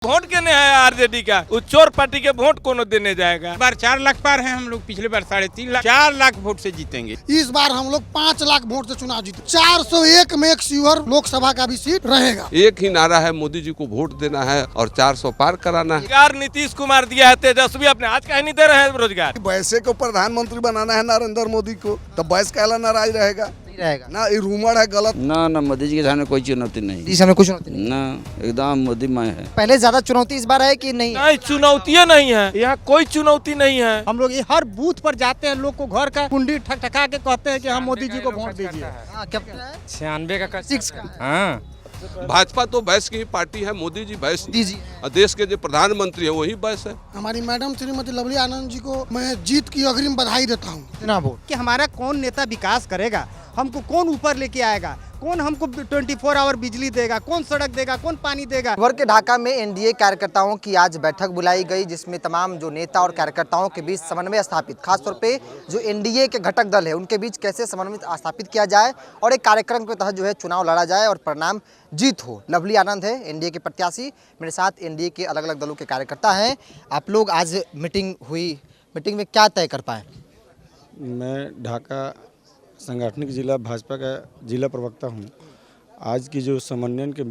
Vote केने है RJD का, उस चोर पार्टी के वोट कौन देने जाएगा। इस बार 4 लाख पार हैं हम लोग, पिछले बार 3.5 लाख, 4 लाख वोट से जीतेंगे। इस बार हम लोग 5 लाख वोट से चुनाव जीते। 401 मेक श्योर लोकसभा का भी सीट रहेगा। एक ही नारा है, मोदी जी को वोट देना है और 400 पार कराना है। रोजगार नीतीश कुमार दिया है, तेजस्वी अपने आज कहीं नहीं दे रहे हैं रोजगार। वैसे को प्रधानमंत्री बनाना है नरेंद्र मोदी को, तो वैस कहला नाराज रहेगा ना, ये रूमर है गलत। ना मोदी जी के सामने कोई चुनौती नहीं, जी सामने कुछ चुनौती नहीं। ना एकदम मोदी माय है। पहले ज्यादा चुनौती इस बार है कि नहीं? नहीं, चुनौतियाँ नहीं है, यहाँ कोई चुनौती नहीं है। हम लोग ये हर बूथ पर जाते हैं, लोग को घर का कुंडी ठकठका के कहते हैं कि हम मोदी जी को वोट दीजिए। हाँ, क्या पता है? 96 का 6 का। हाँ, भाजपा तो बैस की ही पार्टी है, मोदी जी बैस जी। और देश के जो प्रधानमंत्री है वही बैस है। हमारी मैडम श्रीमती लवली आनंद जी को मैं जीत की अग्रिम बधाई देता हूँ। कितना वोट? कि हमारा कौन नेता विकास करेगा, हमको कौन ऊपर लेके आएगा, कौन हमको 24 आवर बिजली देगा, कौन सड़क देगा, कौन पानी देगा। वर्ग के ढाका में एनडीए कार्यकर्ताओं की आज बैठक बुलाई गई, जिसमें तमाम जो नेता और कार्यकर्ताओं के बीच समन्वय स्थापित, खासतौर पे जो एनडीए के घटक दल है उनके बीच कैसे समन्वय स्थापित किया जाए और एक कार्यक्रम के तहत जो है चुनाव लड़ा जाए और परिणाम जीत हो। लवली आनंद है एनडीए के प्रत्याशी, मेरे साथ एनडीए के अलग अलग दलों के कार्यकर्ता हैं। आप लोग आज मीटिंग हुई, मीटिंग में क्या तय कर पाए? मैं ढाका सांगठनिक जिला भाजपा का जिला प्रवक्ता हूं। आज की जो समन्वयन के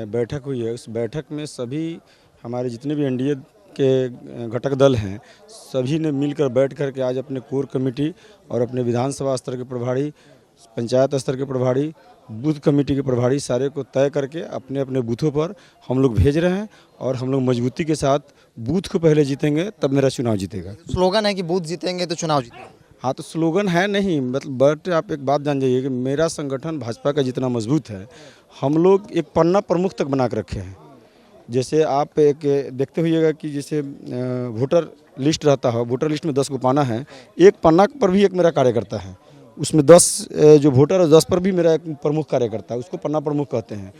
बैठक हुई है, उस बैठक में सभी हमारे जितने भी एनडीए के घटक दल हैं, सभी ने मिलकर बैठ कर के आज अपने कोर कमेटी और अपने विधानसभा स्तर के प्रभारी, पंचायत स्तर के प्रभारी, बूथ कमेटी के प्रभारी सारे को तय करके अपने अपने बूथों पर हम लोग भेज रहे हैं और हम लोग मजबूती के साथ बूथ को पहले जीतेंगे तब मेरा चुनाव जीतेगा। स्लोगन है कि बूथ जीतेंगे तो चुनाव जीतेंगे। हाँ, तो स्लोगन है नहीं, मतलब बट आप एक बात जान जाइए कि मेरा संगठन भाजपा का जितना मजबूत है, हम लोग एक पन्ना प्रमुख तक बना कर रखे हैं। जैसे आप एक देखते हुइएगा कि जैसे वोटर लिस्ट रहता है, वोटर लिस्ट में 10 को पाना है, एक पन्ना पर भी एक मेरा कार्यकर्ता है, उसमें 10 जो वोटर है 10 पर भी मेरा एक प्रमुख कार्यकर्ता है, उसको पन्ना प्रमुख कहते हैं।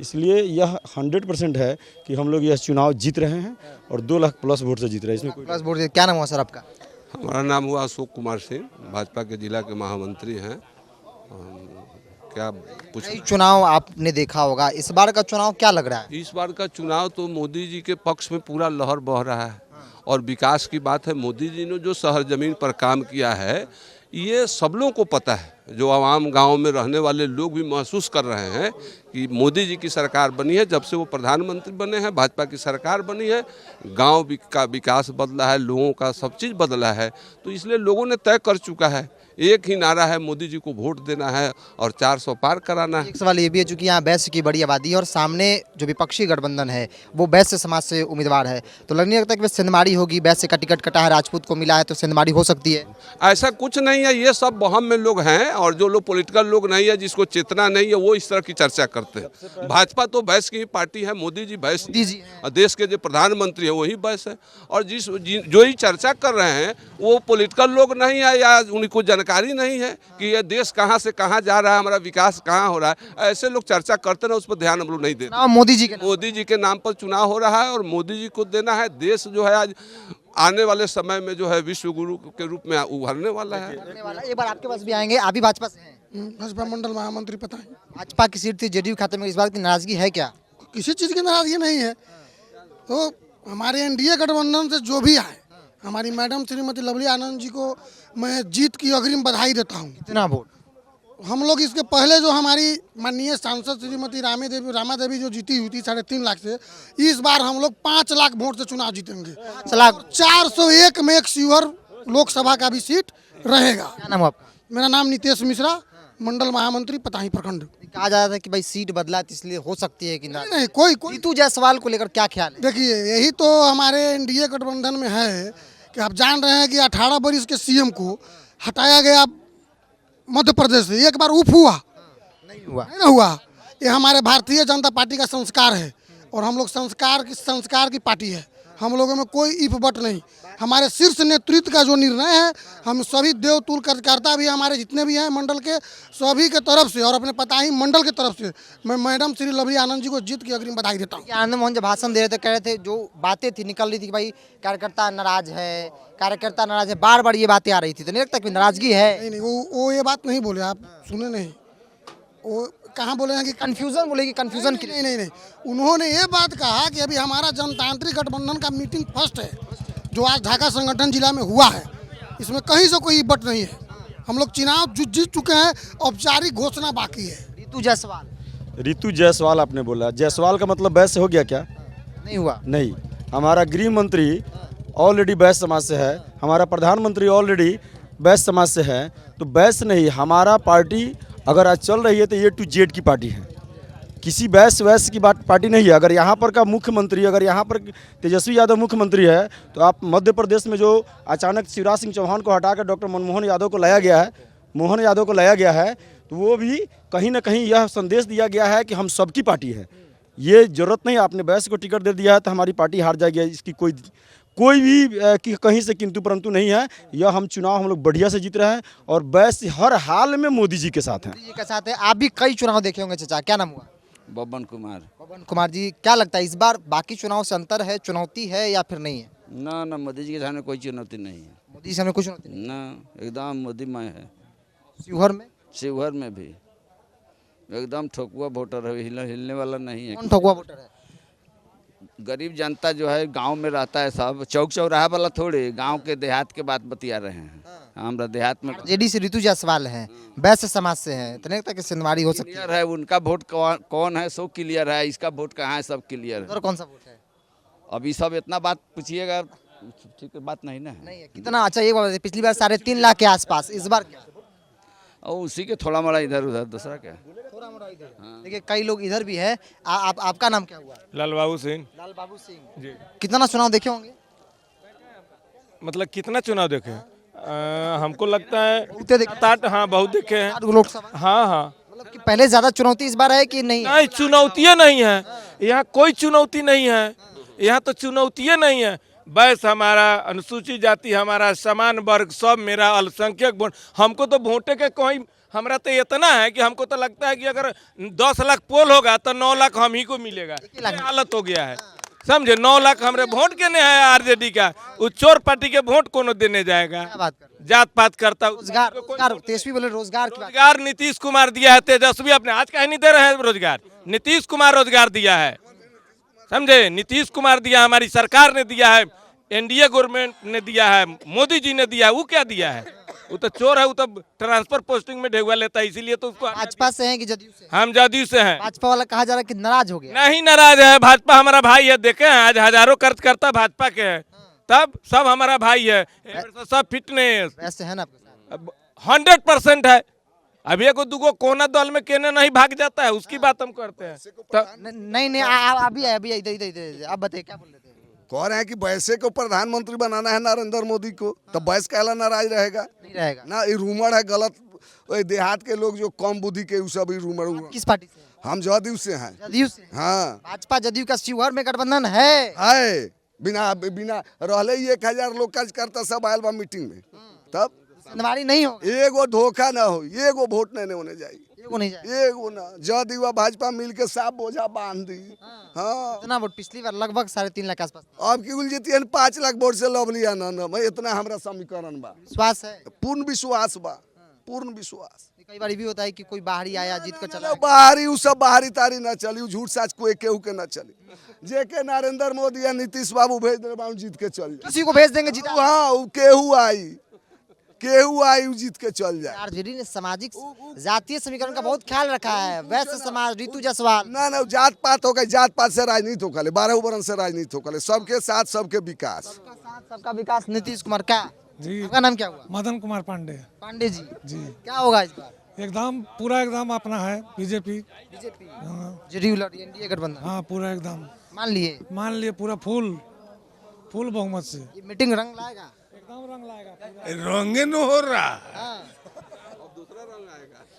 इसलिए यह 100% है कि हम लोग यह चुनाव जीत रहे हैं और 2 लाख प्लस वोट से जीत रहे हैं। इसमें कोई प्लस वोट। क्या नाम हुआ सर आपका? हमारा नाम हुआ अशोक कुमार सिंह, भाजपा के जिला के महामंत्री हैं। क्या पूछ? चुनाव आपने देखा होगा, इस बार का चुनाव क्या लग रहा है? इस बार का चुनाव तो मोदी जी के पक्ष में पूरा लहर बह रहा है और विकास की बात है। मोदी जी ने जो शहर जमीन पर काम किया है, ये सब लोगों को पता है। जो आवाम गांव में रहने वाले लोग भी महसूस कर रहे हैं कि मोदी जी की सरकार बनी है। जब से वो प्रधानमंत्री बने हैं, भाजपा की सरकार बनी है, गांव का विकास बदला है, लोगों का सब चीज़ बदला है। तो इसलिए लोगों ने तय कर चुका है, एक ही नारा है, मोदी जी को वोट देना है और 400 पार कराना है। एक सवाल ये भी है, चूंकि यहाँ वैश्य की बड़ी आबादी है और सामने जो विपक्षी गठबंधन है वो वैश्य समाज से उम्मीदवार है, तो लगने लगता है कि सिंधमाड़ी होगी। वैश्य का टिकट कटा है, राजपूत को मिला है, तो सिंधमाड़ी हो सकती है। ऐसा कुछ नहीं है, ये सब वहम में लोग हैं और जो लोग पॉलिटिकल लोग नहीं है, जिसको चेतना नहीं है, वो इस तरह की चर्चा करते हैं। भाजपा तो बैस की पार्टी है, मोदी जी बैस और देश के जो प्रधानमंत्री है वही बैस है। और जो ही चर्चा कर रहे हैं वो पॉलिटिकल लोग नहीं है या उनको जानकारी नहीं है कि ये देश कहाँ से कहाँ जा रहा है, हमारा विकास कहाँ हो रहा है। ऐसे लोग चर्चा करते हैं, उस पर ध्यान हम लोग नहीं देते। मोदी जी के नाम पर चुनाव हो रहा है और मोदी जी को देना है। देश जो है आज आने वाले समय में जो है विश्व गुरु के रूप में उभरने वाला है। एक बार आपके पास भी आएंगे, आप भी भाजपा से हैं? भाजपा मंडल महामंत्री पता है। भाजपा की सीट थी जेडीयू खाते में, इस बार की नाराजगी है क्या? किसी चीज़ की नाराजगी नहीं है। तो हमारे एनडीए गठबंधन से जो भी आए, हमारी मैडम श्रीमती लवली आनंद जी को मैं जीत की अग्रिम बधाई देता हूँ। कितना वोट? हम लोग इसके पहले जो हमारी माननीय सांसद श्रीमती रामा देवी जो जीती हुई थी 3.5 लाख से, इस बार हम लोग 5 लाख वोट से चुनाव जीतेंगे। 401 मेक श्योर लोकसभा का भी सीट रहेगा। क्या नाम आपका? मेरा नाम नितेश मिश्रा, मंडल महामंत्री पताही प्रखंड। कहा जा रहा था कि भाई सीट बदला तो इसलिए हो सकती है कि नहीं, कोई जीतू जायसवाल को लेकर क्या ख्याल है? देखिए, यही तो हमारे एनडीए गठबंधन में है कि आप जान रहे हैं कि 18 वर्ष के सीएम को हटाया गया मध्य प्रदेश से। एक बार उफ हुआ नहीं हुआ। ये हमारे भारतीय जनता पार्टी का संस्कार है और हम लोग संस्कार की पार्टी है। हम लोगों में कोई इफ बट नहीं। हमारे शीर्ष नेतृत्व का जो निर्णय है, हम सभी देवतुल कार्यकर्ता भी हमारे जितने भी हैं मंडल के, सभी के तरफ से और अपने पताही मंडल के तरफ से मैं मैडम श्री लवली आनंद जी को जीत की अग्रिम बधाई देता हूँ। आनंद मोहन जब भाषण दे रहे थे, कह रहे थे जो बातें थी निकल रही थी कि भाई कार्यकर्ता नाराज है, बार बार ये बातें आ रही थी, तो नहीं लगता कि नाराजगी है? नहीं, वो ये बात नहीं बोले, आप सुने नहीं। वो कहाँ बोले हैं कि कंफ्यूजन बोलेगी, कंफ्यूजन नहीं नहीं नहीं, उन्होंने ये बात कहा कि अभी हमारा जनतांत्रिक गठबंधन का मीटिंग फर्स्ट है जो आज ढाका संगठन जिला में हुआ है, इसमें कहीं से कोई बट नहीं है। हम लोग चुनाव जीत चुके हैं, औपचारिक घोषणा बाकी है। रितु जायसवाल ऋतु जायसवाल आपने बोला, जायसवाल का मतलब वैश्य हो गया क्या? नहीं हुआ। नहीं, हमारा गृह मंत्री ऑलरेडी वैश्य समाज से है, हमारा प्रधानमंत्री ऑलरेडी वैश्य समाज से है, तो वैश्य नहीं, हमारा पार्टी अगर आज चल रही है तो A to Z की पार्टी है, किसी वैश्य की बात पार्टी नहीं है। अगर यहाँ पर का मुख्यमंत्री, अगर यहाँ पर तेजस्वी यादव मुख्यमंत्री है, तो आप मध्य प्रदेश में जो अचानक शिवराज सिंह चौहान को हटाकर डॉक्टर मनमोहन यादव को लाया गया है, तो वो भी कहीं ना कहीं यह संदेश दिया गया है कि हम सबकी पार्टी है। ये जरूरत नहीं आपने वैश्य को टिकट दे दिया है तो हमारी पार्टी हार जाएगी, इसकी कोई भी कहीं से किंतु परंतु नहीं है। यह हम चुनाव हम लोग बढ़िया से जीत रहे हैं और वैश्य हर हाल में मोदी जी के साथ हैं। मोदी जी के साथ है। आप भी कई चुनाव देखे होंगे चाचा, क्या नाम हुआ? बबन कुमार। पवन कुमार जी, क्या लगता है इस बार बाकी चुनाव से अंतर है, चुनौती है या फिर नहीं है? ना मोदी जी के सामने कोई चुनौती नहीं है। मोदी जी सामने कुछ चुनौती नहीं? ना, एकदम मोदीमय है। शिवहर में? शिवहर में भी एकदम ठोकुआ वोटर है, हिलने वाला नहीं है। कौन ठोकुआ वोटर है? गरीब जनता जो है गांव में रहता है, सब चौक चौराहा वाला थोड़े, गांव के देहात के बात बतिया रहे हैं। हमारा देहात में जेडी से ऋतु जायसवाल है, वैश्य समाज से है, इतने तक सिंधवाड़ी हो सकती क्लियर है। उनका वोट कौन है सो क्लियर है, इसका वोट कहाँ है सब क्लियर है। और कौन सा वोट है? अभी सब इतना बात पूछिएगा, ठीक बात नहीं ना है। नहीं है। कितना? अच्छा, ये बात बताइए, पिछली बार 3.5 लाख के आसपास, इस बार क्या? और उसी के थोड़ा मोड़ा इधर उधर, दूसरा क्या। थोड़ा मोड़ा इधर। देखिए कई लोग इधर भी है। आपका नाम क्या हुआ? लाल बाबू सिंह। लाल बाबू सिंह जी। कितना चुनाव देखे होंगे? मतलब कितना चुनाव देखे? हमको लगता है बहुते देखे। 7-8, हाँ बहुत देखे हैं। 8 लोकसभा। हाँ। मतलब कि पहले ज्यादा चुनौती इस बार है कि नहीं? नहीं, चुनौतियाँ नहीं है यहाँ, कोई चुनौती नहीं है यहाँ, तो चुनौतियाँ नहीं है। बस हमारा अनुसूचित जाति, हमारा समान वर्ग, सब मेरा अल्पसंख्यक वोट, हमको तो वोटे के कोई, हमारा तो इतना है कि हमको तो लगता है कि अगर 10 लाख पोल होगा तो 9 लाख हम ही को मिलेगा। ये हालत हो गया है, समझे। 9 लाख हमारे वोट के नहीं है आरजेडी का, वो चोर पार्टी के वोट कौन देने जाएगा? जात पात करता। रोजगार तेजस्वी बोले रोजगार की बात। रोजगार नीतीश कुमार दिया है, तेजस्वी अपने आज कहीं नहीं दे रहे हैं रोजगार, नीतीश कुमार रोजगार दिया है, समझे। नीतीश कुमार दिया, हमारी सरकार ने दिया है, एनडीए गवर्नमेंट ने दिया है, मोदी जी ने दिया है। वो क्या दिया है? वो तो चोर है, वो तो ट्रांसफर पोस्टिंग में ढेगुआ लेता है, इसीलिए तो उसको। भाजपा से हैं कि जदयू से? हम जदयू से हैं। भाजपा वाला कहा जा रहा है कि नाराज हो गया। नहीं नाराज है, भाजपा हमारा भाई है, देखे हैं आज हजारों कार्यकर्ता भाजपा के हैं, तब सब हमारा भाई है, सब फिटनेस वैसे है ना आपके साथ? 100% है। अब एगो दूगो कोना दल में केने नहीं भाग जाता है, उसकी बात हम करते हैं। नहीं अभी इधर आप बताइए क्या बोल रहे थे? कह रहे हैं कि वैसे को प्रधानमंत्री बनाना है नरेंद्र मोदी को, तो वैसे कहला नाराज रहेगा? नहीं रहेगा ना, ये रूमर है गलत। देहात के लोग जो कम बुद्धि के, सब रूमर। किस पार्टी से? हम जदयू से हैं। जदयू से? हाँ। भाजपा जदयू का शिवहर में गठबंधन है। बिना रहले 1000 लोग कार्यकर्ता सब आयल बा मीटिंग में, तब सिंधवाड़ी नहीं हो, एगो धोखा ना हो, एगो वोट नहीं होने जाए, एगो नहीं जाए, एगो ना। जदयू भाजपा मिल के सब बोझा बांध दी। हाँ। इतना वोट पिछली बार लगभग 3.5 लाख के आसपास। अब की गुल जीती 5 लाख वोट से लव लिया ना, इतना हमारा समीकरण बा। विश्वास है? पूर्ण विश्वास बा, पूर्ण विश्वास। कई बार भी होता है कि कोई बाहरी आया जीत कर चला। बाहरी उ सब बाहरी तारी ना चली, झूठ साच कोई केहू के ना चली। जे के नरेंद्र मोदी या नीतीश बाबू भेज दे बाबू जीत के चल जाए, किसी को भेज देंगे जीता। हाँ, केहू आई जीत के चल जाए। आरजेडी ने सामाजिक जातीय समीकरण का बहुत ख्याल रखा है। वैश्य समाज, ऋतु जायसवाल। ना जात पात हो गई, जात पात से राजनीति होकर 12 वर्ष से राजनीति होकर, सबके साथ सबके विकास। सबका विकास। नीतीश कुमार क्या जी? आपका नाम क्या हुआ? मदन कुमार पांडे। पांडे जी जी। क्या होगा इस बार? एकदम पूरा एकदम अपना है बीजेपी। जेडीयू एनडीए गठबंधन। हाँ पूरा एकदम मान लिए पूरा फुल बहुमत से। ये मीटिंग रंग लाएगा? एकदम रंग लाएगा। रंगे न हो रहा,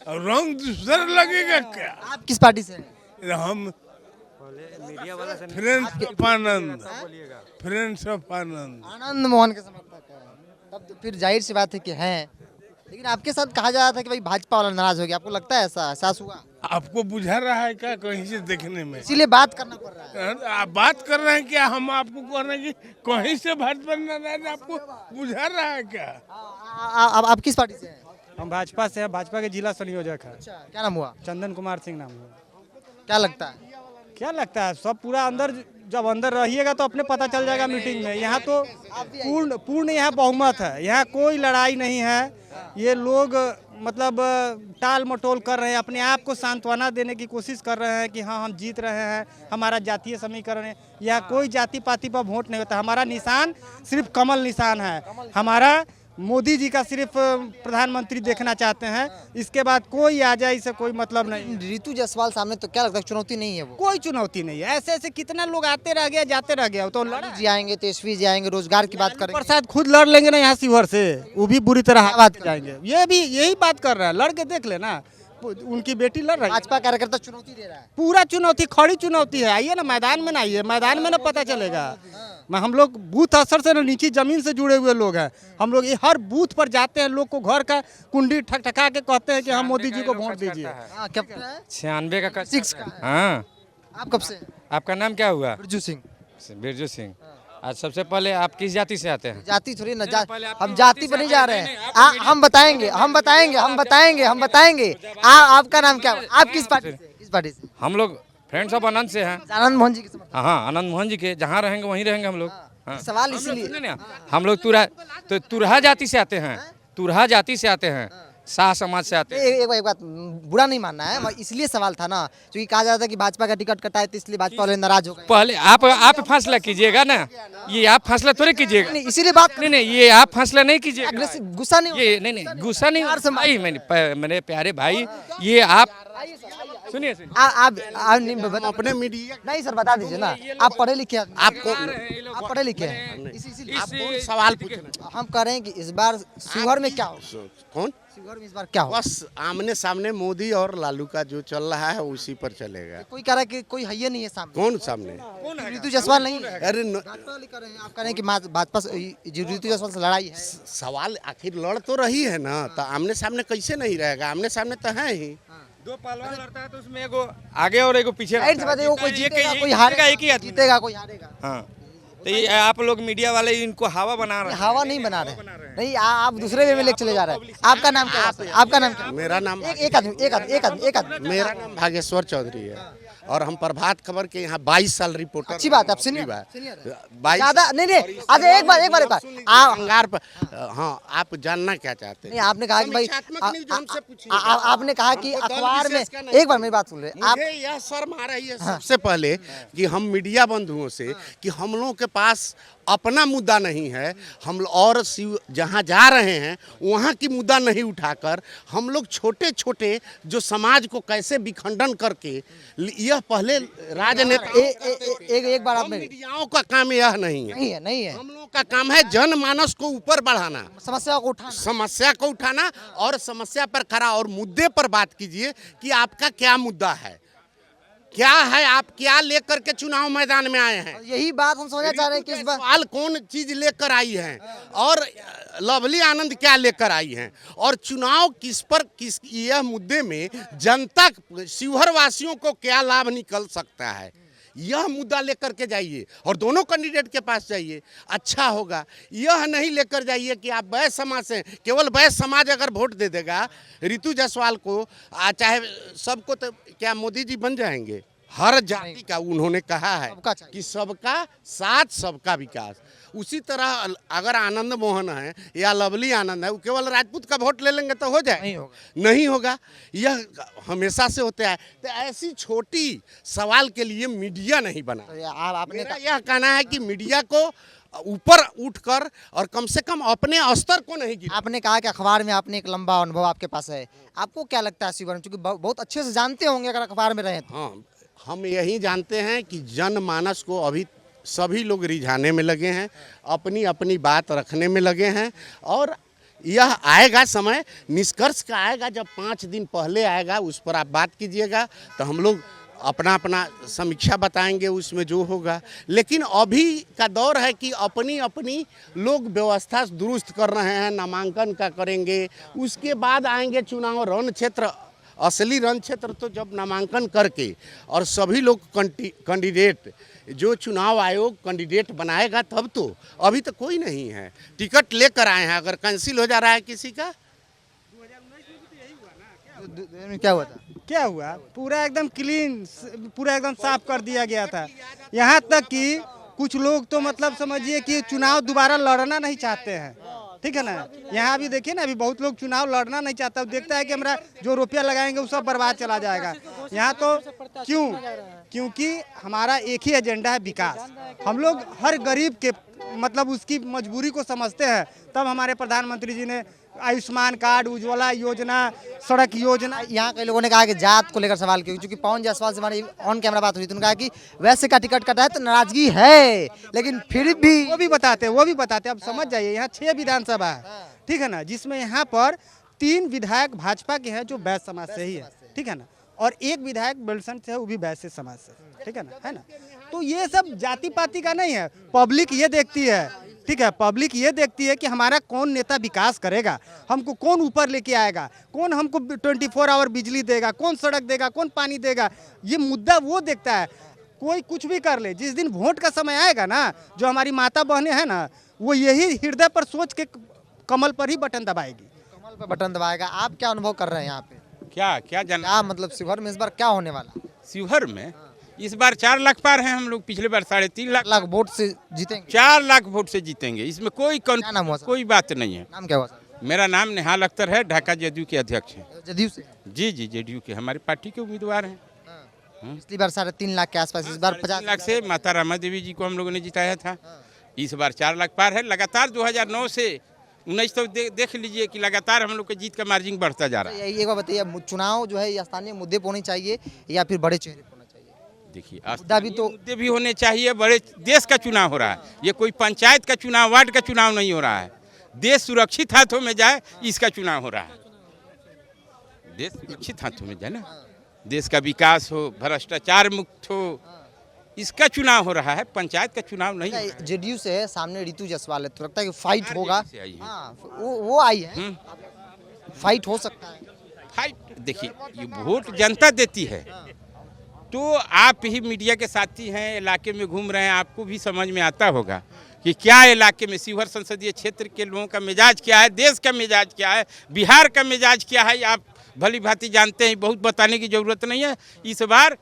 अब रंग दूसरा लगेगा क्या? आप किस पार्टी से हैं? हम फ्रेंड्स ऑफ आनंद आनंद मोहन के समर्थक हैं। तब तो फिर जाहिर सी बात है कि हैं, लेकिन आपके साथ कहा जा रहा था कि भाई भाजपा वाला नाराज हो गया, आपको लगता है ऐसा एहसास हुआ? आपको बुझा रहा है क्या कहीं से देखने में? इसीलिए बात करना पड़ रहा है। आप बात कर रहे हैं क्या? हम आपको कह रहे हैं कि कहीं से भाजपा नाराज, आपको बुझा रहा है क्या? आप किस पार्टी से हैं? हम भाजपा से हैं, भाजपा के जिला संयोजक है। अच्छा, क्या नाम हुआ? चंदन कुमार सिंह नाम हुआ। क्या लगता है? क्या लगता है सब पूरा अंदर, जब अंदर रहिएगा तो अपने पता चल जाएगा मीटिंग में। यहाँ तो पूर्ण यहाँ बहुमत है, यहाँ कोई लड़ाई नहीं है। ये लोग मतलब टाल मटोल कर रहे हैं, अपने आप को सांत्वना देने की कोशिश कर रहे हैं कि हाँ हम जीत रहे हैं, हमारा जातीय समीकरण है। या कोई जाति पाति पर वोट नहीं होता, हमारा निशान सिर्फ कमल निशान है। हमारा मोदी जी का सिर्फ प्रधानमंत्री देखना चाहते हैं, इसके बाद कोई आ जाए इससे कोई मतलब नहीं। रितु जायसवाल सामने तो क्या लगता है चुनौती नहीं है वो? कोई चुनौती नहीं है, ऐसे ऐसे कितना लोग आते रह गया जाते रह गया। तो लड़ा जी आएंगे, तेजस्वी जी आएंगे, रोजगार की बात करेंगे। प्रसाद खुद लड़ लेंगे ना यहाँ शिवहर से, वो भी बुरी तरह बात जाएंगे। ये भी यही बात कर रहा है, लड़ के देख लेना, उनकी बेटी लड़ रही है। भाजपा कार्यकर्ता चुनौती दे रहा है। पूरा चुनौती, खड़ी चुनौती है। आइए ना मैदान में, ना आइए मैदान में, ना पता चलेगा। हम लोग बूथ असर से ना नीचे जमीन से जुड़े हुए लोग हैं। हम लोग ये हर बूथ पर जाते हैं, लोग को घर का कुंडी ठकठका के कहते हैं कि हम मोदी जी को वोट दीजिए। हाँ, क्या पता है? 96 का 6 का। हाँ। आप कब से? आपका नाम क्या हुआ? बिरजू सिंह। बिरजू सिंह। आज सबसे पहले आप किस जाति से आते हैं? जाति थोड़ी ना, हम जाति पर नहीं जा रहे हैं। हम बताएंगे। आपका नाम क्या है? आप किस पार्टी से? किस पार्टी से? हम लोग फ्रेंड्स ऑफ आनंद से हैं। आनंद मोहन जी के समर्थक। हाँ, आनंद मोहन जी के, जहाँ रहेंगे वहीं रहेंगे हम लोग। हाँ। सवाल इसलिए हम लोग तुरहा जाति से आते हैं, तुरहा जाति से आते हैं, शाह समाज से आते हैं। एक बात बुरा नहीं मानना है, इसलिए सवाल था ना, क्योंकि कहा जाता है कि भाजपा का टिकट कटा है तो इसलिए भाजपा वाले नाराज हो गए। पहले आप फैसला कीजिएगा ना, ये आप फैसला थोड़े कीजिएगा। इसीलिए बात नहीं, ये आप फैसला नहीं कीजिएगा। गुस्सा नहीं ये नहीं, गुस्सा नहीं भाई, मैंने प्यारे भाई, ये आप सुनिए। आप नहीं बता अपने मीडिया नहीं सर, बता दीजिए ना, आप पढ़े लिखे हैं, आप पढ़े लिखे हैं, इसीलिए सवाल पूछे। हम कह रहे हैं कि इस बार शिवहर में क्या हो? कौन शिवहर में इस बार क्या हो? बस आमने सामने मोदी और लालू का जो चल रहा है उसी पर चलेगा। कोई कह रहा है कि कोई है ही नहीं है सामने। कौन सामने? रितु जायसवाल नहीं है। अरे आप कह रहे हैं कि भाजपा रितु जायसवाल से लड़ाई है। सवाल आखिर लड़ तो रही है ना, तो आमने सामने कैसे नहीं रहेगा? आमने सामने तो है ही। दो पहलवान लड़ता है तो उसमें एगो आगे और एगो पीछे। कोई जीतेगा, कोई हारेगा, एक ही आदमी जीतेगा, कोई हारेगा। हाँ, तो ये आप लोग मीडिया वाले इनको हवा बना रहे हैं। हवा नहीं बना रहे, नहीं आप दूसरे वे में लेके चले जा रहे हैं। आपका नाम क्या है? आपका नाम क्या है? मेरा नाम एक आदमी। मेरा नाम भागेश्वर चौधरी है और हम प्रभात खबर के यहाँ 22 साल रिपोर्टर। अच्छी बात है, आप सीनियर ज्यादा नहीं। अच्छा एक बार आप अंगार पर। हाँ, आप जानना क्या चाहते हैं? नहीं, आपने कहा कि भाई आपने कहा कि अखबार में, एक बार मेरी बात सुन रहे आप। यह शर्म आ रही है सबसे पहले कि हम मीडिया बंधुओं से कि हम लोगों के पास अपना मुद्दा नहीं है, हम और जहाँ जा रहे हैं वहाँ की मुद्दा नहीं उठाकर हम लोग छोटे छोटे जो समाज को कैसे विखंडन करके यह पहले राजनेता। एक बार आप मीडियाओं का काम यह नहीं है। हम लोगों का काम है जनमानस को ऊपर बढ़ाना, समस्या को उठाना और समस्या पर खड़ा और मुद्दे पर बात कीजिए कि आपका क्या मुद्दा है, क्या है, आप क्या लेकर के चुनाव मैदान में आए हैं। यही बात हम समझना चाह रहे हैं कि इस बार सवाल कौन चीज लेकर आई है और लवली आनंद क्या लेकर आई हैं और चुनाव किस यह मुद्दे में जनता शिवहर वासियों को क्या लाभ निकल सकता है, यह मुद्दा लेकर के जाइए और दोनों कैंडिडेट के पास जाइए, अच्छा होगा। यह नहीं लेकर जाइए कि आप वैश्य समाज से, केवल वैश्य समाज अगर वोट दे देगा रितु जायसवाल को, चाहे सबको, तो क्या मोदी जी बन जाएंगे? हर जाति का उन्होंने कहा है कि सबका साथ सबका विकास। उसी तरह अगर आनंद मोहन है या लवली आनंद है, वो केवल राजपूत का वोट ले लेंगे तो हो जाए? नहीं होगा। यह हमेशा से होता है। तो ऐसी छोटी सवाल के लिए मीडिया नहीं बना। आपने यह कहना है कि मीडिया को ऊपर उठकर और कम से कम अपने स्तर को नहीं गिरा। आपने कहा कि अखबार में आपने एक लंबा अनुभव आपके पास है, आपको क्या लगता है शिवहर में, क्योंकि बहुत अच्छे से जानते होंगे अगर अखबार में रहे? हाँ, हम यही जानते हैं कि जनमानस को अभी सभी लोग रिझाने में लगे हैं, अपनी अपनी बात रखने में लगे हैं और यह आएगा समय, निष्कर्ष का आएगा जब 5 दिन पहले आएगा, उस पर आप बात कीजिएगा तो हम लोग अपना अपना समीक्षा बताएंगे उसमें जो होगा। लेकिन अभी का दौर है कि अपनी अपनी लोग व्यवस्था दुरुस्त कर रहे हैं, नामांकन का करेंगे, उसके बाद आएंगे चुनाव रण क्षेत्र। असली रण क्षेत्र तो जब नामांकन करके और सभी लोग कैंडिडेट, जो चुनाव आयोग कैंडिडेट बनाएगा तब तो। अभी तो कोई नहीं है, टिकट लेकर आए हैं, अगर कैंसिल हो जा रहा है किसी का क्या हुआ था? क्या हुआ, पूरा एकदम क्लीन, पूरा एकदम साफ कर दिया गया था। यहाँ तक कि कुछ लोग तो मतलब समझिए कि चुनाव दोबारा लड़ना नहीं चाहते हैं, ठीक है ना। यहाँ भी देखिए ना, अभी बहुत लोग चुनाव लड़ना नहीं चाहता, देखता है कि हमारा जो रुपया लगाएंगे वो सब बर्बाद चला जाएगा। यहाँ तो क्योंकि हमारा एक ही एजेंडा है, विकास। हम लोग हर गरीब के मतलब उसकी मजबूरी को समझते हैं, तब हमारे प्रधानमंत्री जी ने आयुष्मान कार्ड, उज्ज्वला योजना, सड़क योजना। यहाँ कई लोगों ने कहा कि जात को लेकर सवाल किया, क्योंकि पवन जायसवाल से हमारी ऑन कैमरा बात हुई तो उन्होंने कहा कि वैसे का टिकट कटा है तो नाराजगी है, लेकिन फिर भी वो भी बताते अब समझ जाइए, यहाँ 6 विधानसभा है, ठीक है ना, जिसमें यहाँ पर 3 विधायक भाजपा के हैं जो वैश्य समाज से ही है, ठीक है ना, और 1 विधायक बेलसन से है, वो भी वैश्य समाज से, ठीक है ना। तो ये सब जाति पाति का नहीं है, पब्लिक ये देखती है, ठीक है, पब्लिक ये देखती है कि हमारा कौन नेता विकास करेगा, हमको कौन ऊपर लेके आएगा, कौन हमको 24 आवर बिजली देगा, कौन सड़क देगा, कौन पानी देगा। ये मुद्दा वो देखता है। कोई कुछ भी कर ले, जिस दिन वोट का समय आएगा ना, जो हमारी माता बहनें हैं ना, वो यही हृदय पर सोच के कमल पर ही बटन दबाएगी, कमल पर बटन दबाएगा। आप क्या अनुभव कर रहे हैं यहाँ पे? क्या मतलब शिवहर में इस बार क्या होने वाला? शिवहर में इस बार 4 लाख पार हैं हम लोग, पिछले बार 3.5 लाख वोट से जीतेंगे। 4 लाख वोट से जीतेंगे, इसमें कोई क्या नाम हुआ सर? कोई बात नहीं है। नाम क्या हुआ सर? मेरा नाम निहाल अख्तर है, ढाका जदयू के अध्यक्ष हैं। जदयू से? जी जदयू के, हमारी पार्टी के उम्मीदवार हैं। पिछली बार 3.5 लाख के आसपास, इस बार 50 लाख से माता रामा देवी जी को हम लोगों ने जिताया था। इस बार 4 लाख पार है। लगातार 2009 से 19 तक देख लीजिए कि लगातार हम लोग के जीत का मार्जिन बढ़ता जा रहा है। एक बार बताइए, चुनाव जो है ये स्थानीय मुद्दे पर होने चाहिए या फिर बड़े चेहरे पर होना चाहिए? देखिए, मुद्दा भी तो मुद्दे भी होने चाहिए, बड़े देश का चुनाव हो रहा है, ये कोई पंचायत का चुनाव, वार्ड का चुनाव नहीं हो रहा है। देश सुरक्षित हाथों में जाए, इसका चुनाव हो रहा है। देश सुरक्षित हाथों में जाए ना, देश का विकास हो, भ्रष्टाचार मुक्त हो, इसका चुनाव हो रहा है, पंचायत का चुनाव नहीं है। जेडीयू से है, सामने रितु जायसवाल है, तो लगता है कि फाइट होगा। हाँ, वो आई है, फाइट हो सकता है। फाइट देखिए, ये वोट जनता देती है, तो आप ही मीडिया के साथी हैं, इलाके में घूम रहे हैं, आपको भी समझ में आता होगा कि क्या इलाके में शिवहर संसदीय क्षेत्र के लोगों का मिजाज क्या है, देश का मिजाज क्या है, बिहार का मिजाज क्या है, आप भली भांति जानते हैं, बहुत बताने की जरूरत नहीं है। इस बार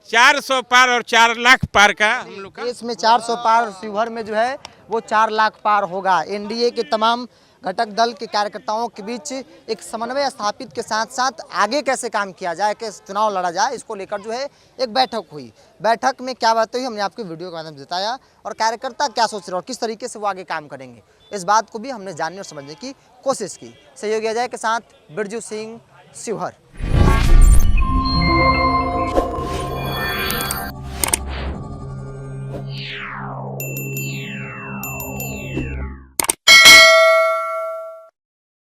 400 पार और 4 लाख पार का हम लोग का, इसमें 400 पार, शिवहर में जो है वो 4 लाख पार होगा। एनडीए के तमाम घटक दल के कार्यकर्ताओं के बीच एक समन्वय स्थापित के साथ साथ आगे कैसे काम किया जाए, कैसे चुनाव लड़ा जाए, इसको लेकर जो है एक बैठक हुई। बैठक में क्या बात हुई हमने आपको वीडियो के माध्यम से बताया, और कार्यकर्ता क्या सोच रहे हैं और किस तरीके से वो आगे काम करेंगे, इस बात को भी हमने जानने और समझने की कोशिश की। सहयोगी अजय के साथ बिरजू सिंह, शिवहर।